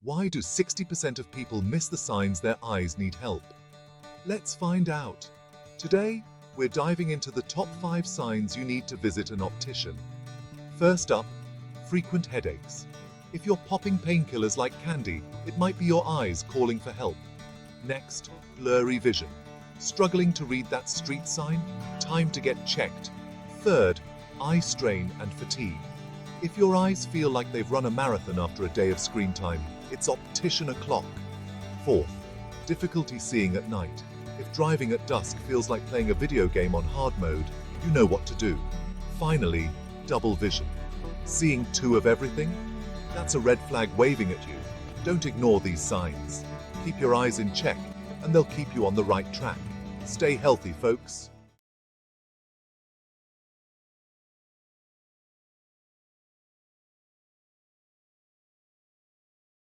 Why do 60% of people miss the signs their eyes need help? Let's find out. Today, we're diving into the top 5 signs you need to visit an optician. First up, frequent headaches. If you're popping painkillers like candy, it might be your eyes calling for help. Next, blurry vision. Struggling to read that street sign? Time to get checked. Third, eye strain and fatigue. If your eyes feel like they've run a marathon after a day of screen time, it's optician o'clock. Fourth, difficulty seeing at night. If driving at dusk feels like playing a video game on hard mode, you know what to do. Finally, double vision. Seeing 2 of everything? That's a red flag waving at you. Don't ignore these signs. Keep your eyes in check, and they'll keep you on the right track. Stay healthy, folks.